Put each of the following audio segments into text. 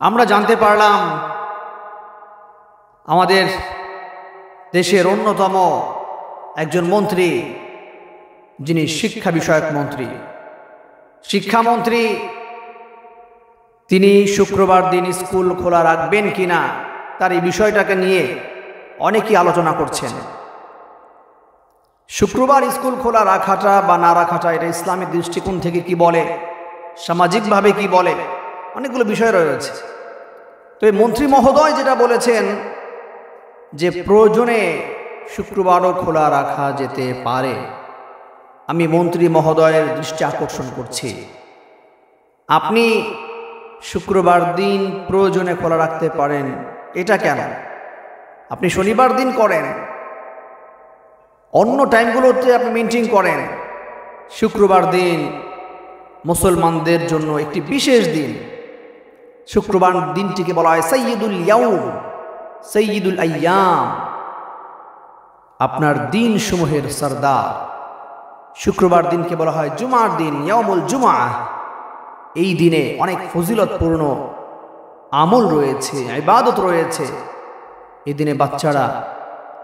আমরা জানতে পারলাম আমাদের দেশের অন্যতম একজন মন্ত্রী, যিনি শিক্ষা বিষয়ক মন্ত্রী, শিক্ষামন্ত্রী, তিনি শুক্রবার দিন স্কুল খোলা রাখবেন কিনা তার এই বিষয়টাকে নিয়ে অনেকেই আলোচনা করছেন। শুক্রবার স্কুল খোলা রাখাটা বা না রাখাটা এটা ইসলামের দৃষ্টিকোণ থেকে কি বলে, সামাজিকভাবে কি বলে, অনেকগুলো বিষয় রয়েছে। তো এই মন্ত্রী মহোদয় যেটা বলেছেন যে প্রয়োজনে শুক্রবারও খোলা রাখা যেতে পারে, আমি মন্ত্রী মহোদয়ের দৃষ্টি আকর্ষণ করছি। আপনি শুক্রবার দিন প্রয়োজনে খোলা রাখতে পারেন, এটা কেন? আপনি শনিবার দিন করেন, অন্য টাইমগুলোতে আপনি মেনটেন করেন। শুক্রবার দিন মুসলমানদের জন্য একটি বিশেষ দিন। শুক্রবার দিনটিকে বলা হয় সাইয়্যিদুল ইয়াউম, সাইয়্যিদুল আইয়াম, আপনার দিন সমূহের সরদার। শুক্রবার দিনকে বলা হয় জুমার দিন, ইয়াউমুল জুমআ। এই দিনে অনেক ফজিলতপূর্ণ আমল রয়েছে, ইবাদত রয়েছে। এই দিনে বাচ্চারা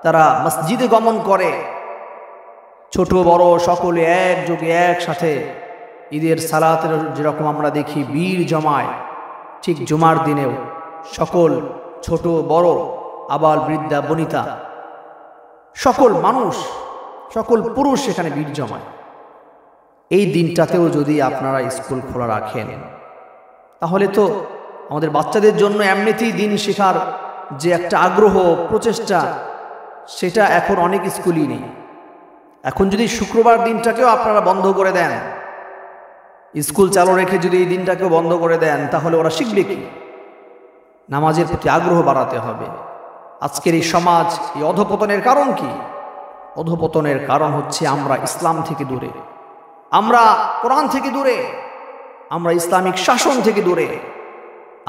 তারা মসজিদে গমন করে, ছোট বড় সকলে একযোগে একসাথে ঈদের সালাতের যেরকম আমরা দেখি ভিড় জমায়, ঠিক জুমার দিনেও সকল ছোট বড় আবাল বৃদ্ধা বনিতা সকল মানুষ, সকল পুরুষ সেখানে ভিড় জমায়। এই দিনটাতেও যদি আপনারা স্কুল খোলা রাখেন, তাহলে তো আমাদের বাচ্চাদের জন্য এমনিতেই দিন শেখার যে একটা আগ্রহ প্রচেষ্টা, সেটা এখন অনেক স্কুলই নেই। এখন যদি শুক্রবার দিনটাকেও আপনারা বন্ধ করে দেন, স্কুল চালু রেখে যদি এই দিনটাকেও বন্ধ করে দেন, তাহলে ওরা শিখবে কি? নামাজের প্রতি আগ্রহ বাড়াতে হবে। আজকের এই সমাজ, এই অধঃপতনের কারণ কি? অধঃপতনের কারণ হচ্ছে আমরা ইসলাম থেকে দূরে, আমরা কোরআন থেকে দূরে, আমরা ইসলামিক শাসন থেকে দূরে,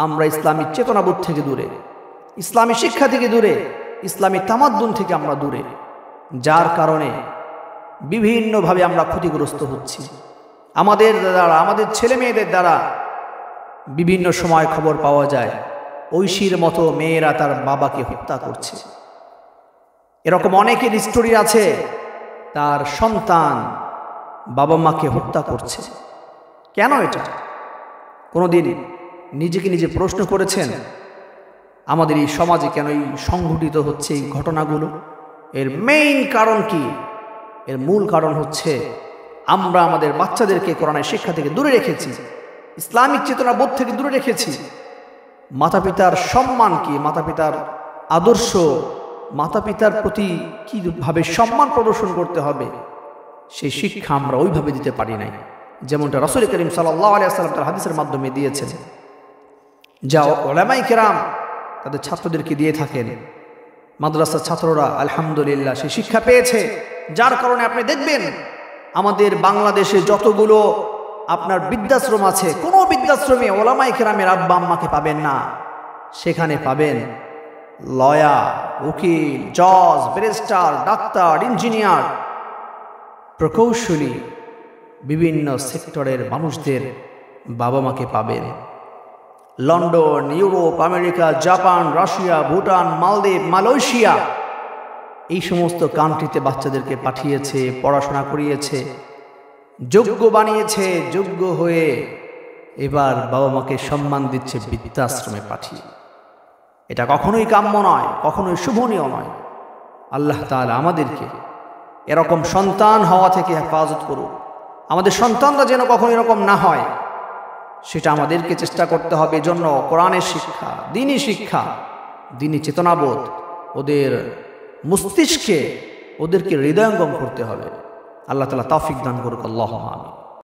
আমরা ইসলামিক চেতনাবোধ থেকে দূরে, ইসলামী শিক্ষা থেকে দূরে, ইসলামী তামাদ্দুন থেকে আমরা দূরে। যার কারণে বিভিন্নভাবে আমরা ক্ষতিগ্রস্ত হচ্ছি। আমাদের দ্বারা, আমাদের ছেলে মেয়েদের দ্বারা বিভিন্ন সময় খবর পাওয়া যায় ঐশীর মতো মেয়েরা তার বাবাকে হত্যা করছে। এরকম অনেকের স্টোরি আছে, তার সন্তান বাবা মাকে হত্যা করছে। কেন এটা? কোনোদিন নিজেকে নিজে প্রশ্ন করেছেন আমাদের এই সমাজে কেন এই সংঘটিত হচ্ছে এই ঘটনাগুলো? এর মেইন কারণ কি? এর মূল কারণ হচ্ছে আমরা আমাদের বাচ্চাদেরকে কোরআনের শিক্ষা থেকে দূরে রেখেছি, ইসলামিক চেতনা বোধ থেকে দূরে রেখেছি। মাতা পিতার সম্মান কি, মাতা পিতার আদর্শ, মাতা পিতার প্রতি কীভাবে সম্মান প্রদর্শন করতে হবে, সেই শিক্ষা আমরা ওইভাবে দিতে পারি নাই, যেমনটা রাসূল করিম সাল্লাল্লাহু আলাইহি ওয়াসাল্লাম তার হাদিসের মাধ্যমে দিয়েছেন, যা উলামায়ে কেরাম তাদের ছাত্রদেরকে দিয়ে থাকেন। মাদ্রাসার ছাত্ররা আলহামদুলিল্লাহ সেই শিক্ষা পেয়েছে। যার কারণে আপনি দেখবেন আমাদের বাংলাদেশে যতগুলো আপনার বৃদ্ধাশ্রম আছে, কোনো বৃদ্ধাশ্রমে উলামায়ে কেরামের আব্বা আম্মাকে পাবেন না। সেখানে পাবেন লয়ার, উকিল, জজ, ব্যারিস্টার, ডাক্তার, ইঞ্জিনিয়ার, প্রকৌশলী, বিভিন্ন সেক্টরের মানুষদের বাবা মাকে পাবেন। London, Europe, America, Japan, Russia, Bhutan, মালদ্বীপ, মালয়েশিয়া, এই সমস্ত কান্ট্রিতে বাচ্চাদেরকে পাঠিয়েছে, পড়াশোনা করিয়েছে, যোগ্য বানিয়েছে। যোগ্য হয়ে এবার বাবা মাকে সম্মান দিচ্ছে বৃদ্ধাশ্রমে পাঠিয়ে। এটা কখনোই কাম্য নয়, কখনোই শুভনীয় নয়। আল্লাহ তাআলা আমাদেরকে এরকম সন্তান হওয়া থেকে হেফাজত করুন। আমাদের সন্তানরা যেন কখনো এরকম না হয়, সেটা আমাদেরকে চেষ্টা করতে হবে। এজন্য কোরআনের শিক্ষা, দ্বীনি শিক্ষা, দ্বীনি চেতনাবোধ ওদের মস্তিষ্কে, ওদেরকে হৃদয়ঙ্গম করতে হবে। আল্লাহ তাআলা তৌফিক দান করুক। আল্লাহুম্মা আমিন।